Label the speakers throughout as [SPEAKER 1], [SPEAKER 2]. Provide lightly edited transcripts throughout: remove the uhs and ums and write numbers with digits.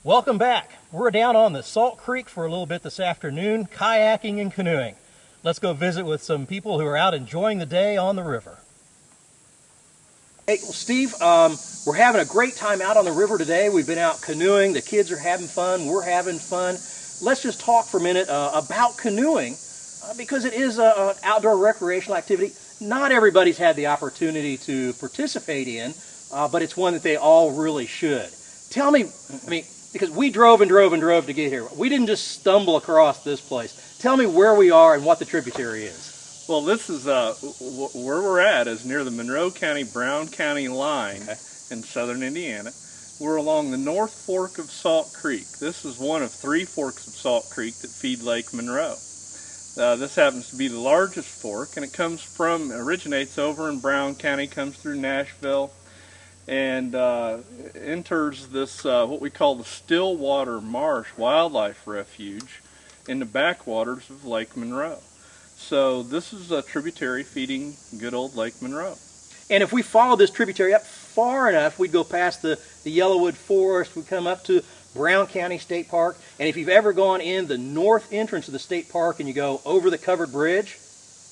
[SPEAKER 1] Welcome back. We're down on the Salt Creek for a little bit this afternoon, kayaking and canoeing. Let's go visit with some people who are out enjoying the day on the river. Hey, well, Steve, we're having a great time out on the river today. We've been out canoeing. The kids are having fun. We're having fun. Let's just talk for a minute about canoeing because it is an outdoor recreational activity. Not everybody's had the opportunity to participate in, but it's one that they all really should. Tell me, because we drove and drove and drove to get here. We didn't just stumble across this place. Tell me where we are and what the tributary is.
[SPEAKER 2] Well, this is where we're at is near the Monroe County, Brown County line in southern Indiana. We're along the North Fork of Salt Creek. This is one of 3 forks of Salt Creek that feed Lake Monroe. This happens to be the largest fork, and it originates over in Brown County, comes through Nashville, and enters this what we call the Stillwater Marsh Wildlife Refuge in the backwaters of Lake Monroe. So this is a tributary feeding good old Lake Monroe.
[SPEAKER 1] And if we follow this tributary up far enough, we'd go past the Yellowwood Forest, we'd come up to Brown County State Park, and if you've ever gone in the north entrance of the state park and you go over the covered bridge,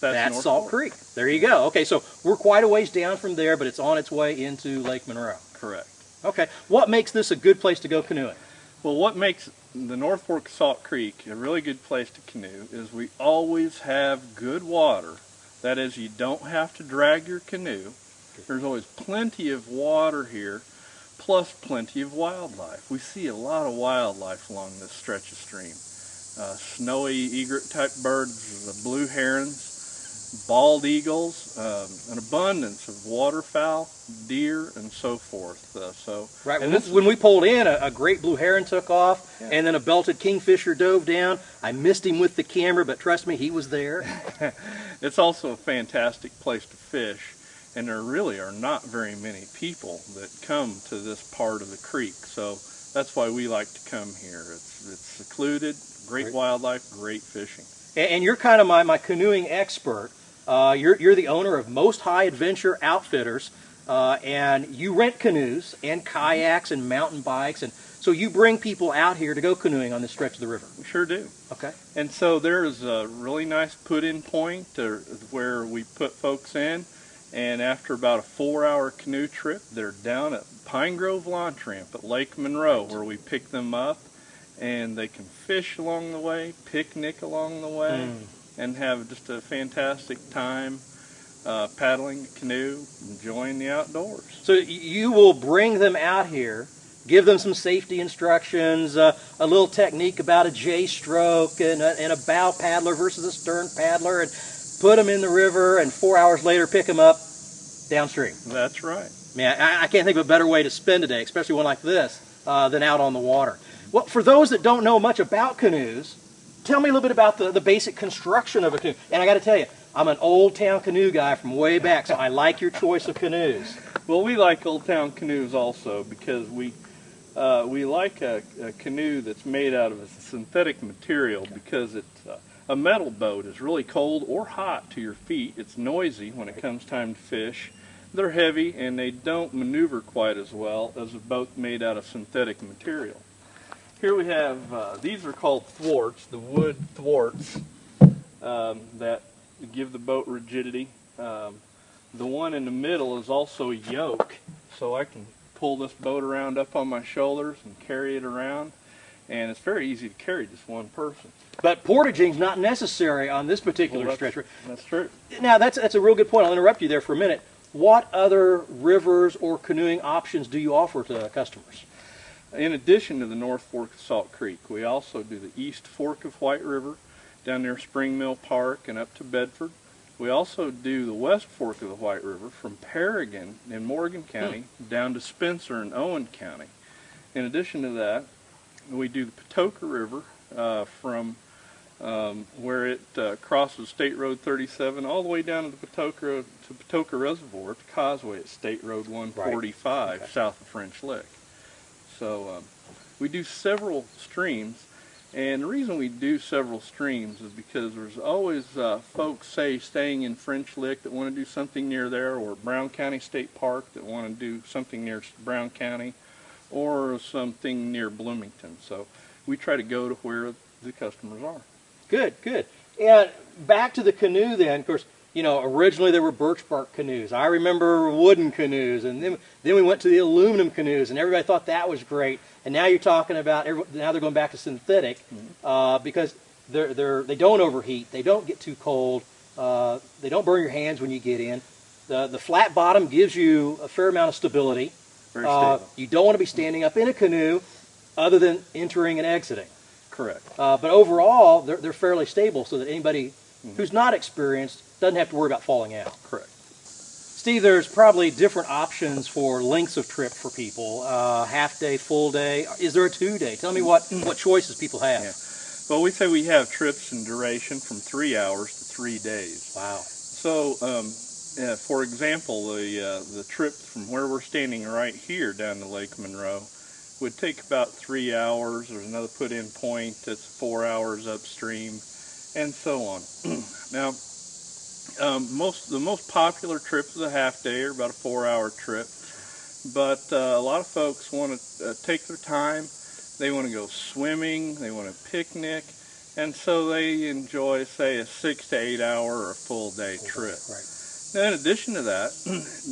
[SPEAKER 1] that's Salt Creek. There you go. Okay, so we're quite a ways down from there, but it's on its way into Lake Monroe.
[SPEAKER 2] Correct.
[SPEAKER 1] Okay, what makes this a good place to go canoeing?
[SPEAKER 2] Well, what makes the North Fork of Salt Creek a really good place to canoe is we always have good water. That is, you don't have to drag your canoe. There's always plenty of water here, plus plenty of wildlife. We see a lot of wildlife along this stretch of stream. Snowy egret type birds, blue herons, bald eagles, an abundance of waterfowl, deer, and so forth.
[SPEAKER 1] Right. And when we pulled in, a great blue heron took off, and then a belted kingfisher dove down. I missed him with the camera, but trust me, he was there.
[SPEAKER 2] It's also a fantastic place to fish, and there really are not very many people that come to this part of the creek, so that's why we like to come here. It's secluded, great wildlife, great fishing.
[SPEAKER 1] And you're kind of my canoeing expert. You're the owner of Most High Adventure Outfitters, and you rent canoes and kayaks and mountain bikes, and so you bring people out here to go canoeing on this stretch of the river.
[SPEAKER 2] We sure do.
[SPEAKER 1] Okay.
[SPEAKER 2] And so there's a really nice put-in point where we put folks in, and after about a 4-hour canoe trip, they're down at Pine Grove Launch Ramp at Lake Monroe, where we pick them up, and they can fish along the way, picnic along the way, and have just a fantastic time paddling a canoe, enjoying the outdoors.
[SPEAKER 1] So you will bring them out here, give them some safety instructions, a little technique about a J-stroke and a bow paddler versus a stern paddler, and put them in the river, and 4 hours later pick them up downstream.
[SPEAKER 2] That's right.
[SPEAKER 1] I can't think of a better way to spend a day, especially one like this, than out on the water. Well, for those that don't know much about canoes, tell me a little bit about the basic construction of a canoe. And I got to tell you, I'm an old town canoe guy from way back, so I like your choice of canoes.
[SPEAKER 2] Well, we like old town canoes also because we like a canoe that's made out of a synthetic material because it's a metal boat is really cold or hot to your feet. It's noisy when it comes time to fish. They're heavy and they don't maneuver quite as well as a boat made out of synthetic material. Here we have, these are called thwarts, the wood thwarts that give the boat rigidity. The one in the middle is also a yoke, so I can pull this boat around up on my shoulders and carry it around, and it's very easy to carry just one person.
[SPEAKER 1] But portaging's not necessary on this particular stretch.
[SPEAKER 2] That's true.
[SPEAKER 1] Now, that's a real good point. I'll interrupt you there for a minute. What other rivers or canoeing options do you offer to customers?
[SPEAKER 2] In addition to the North Fork of Salt Creek, we also do the East Fork of White River down near Spring Mill Park and up to Bedford. We also do the West Fork of the White River from Paragon in Morgan County down to Spencer in Owen County. In addition to that, we do the Patoka River from where it crosses State Road 37 all the way down to the Patoka Reservoir at the causeway at State Road 145 south of French Lick. So we do several streams, and the reason we do several streams is because there's always folks, say, staying in French Lick that want to do something near there, or Brown County State Park that want to do something near Brown County, or something near Bloomington. So we try to go to where the customers are.
[SPEAKER 1] Good, good. And back to the canoe then, of course, you know, originally there were birch bark canoes. I remember wooden canoes, and then we went to the aluminum canoes, and everybody thought that was great. And now you're talking about, now they're going back to synthetic, because they don't overheat, they don't get too cold, they don't burn your hands when you get in. The flat bottom gives you a fair amount of stability.
[SPEAKER 2] Very stable.
[SPEAKER 1] You don't want to be standing up in a canoe other than entering and exiting.
[SPEAKER 2] Correct.
[SPEAKER 1] But overall, they're fairly stable so that anybody who's not experienced doesn't have to worry about falling out.
[SPEAKER 2] Correct.
[SPEAKER 1] Steve, there's probably different options for lengths of trip for people. Half day, full day. Is there a 2-day? Tell me what choices people have.
[SPEAKER 2] Yeah. Well, we say we have trips in duration from 3 hours to 3 days.
[SPEAKER 1] Wow.
[SPEAKER 2] So, for example, the trip from where we're standing right here down to Lake Monroe would take about 3 hours. There's another put-in point that's 4 hours upstream, and so on. Now, the most popular trip is a half day, or about a 4-hour trip. But a lot of folks want to take their time. They want to go swimming. They want to picnic, and so they enjoy, say, a 6 to 8 hour or a full day trip.
[SPEAKER 1] Right.
[SPEAKER 2] Now, in addition to that,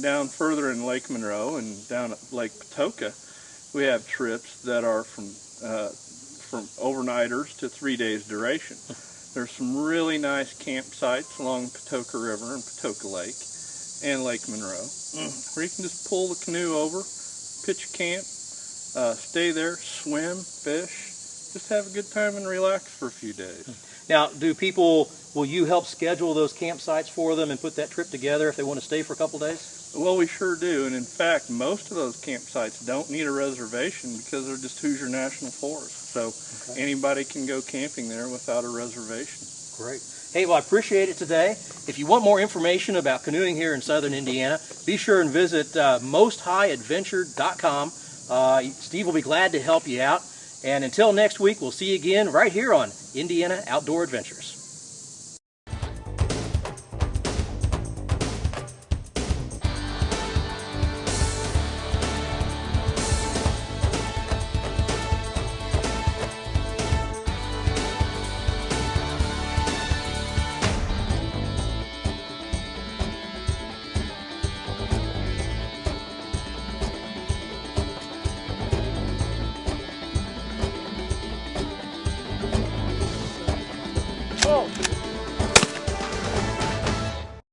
[SPEAKER 2] down further in Lake Monroe and down at Lake Patoka, we have trips that are from overnighters to 3 days duration. There's some really nice campsites along Patoka River and Patoka Lake and Lake Monroe where you can just pull the canoe over, pitch a camp, stay there, swim, fish, just have a good time and relax for a few days.
[SPEAKER 1] Now, will you help schedule those campsites for them and put that trip together if they want to stay for a couple days?
[SPEAKER 2] Well, we sure do, and in fact, most of those campsites don't need a reservation because they're just Hoosier National Forest. So anybody can go camping there without a reservation.
[SPEAKER 1] Great. Hey, well, I appreciate it today. If you want more information about canoeing here in southern Indiana, be sure and visit mosthighadventure.com. Steve will be glad to help you out. And until next week, we'll see you again right here on Indiana Outdoor Adventures.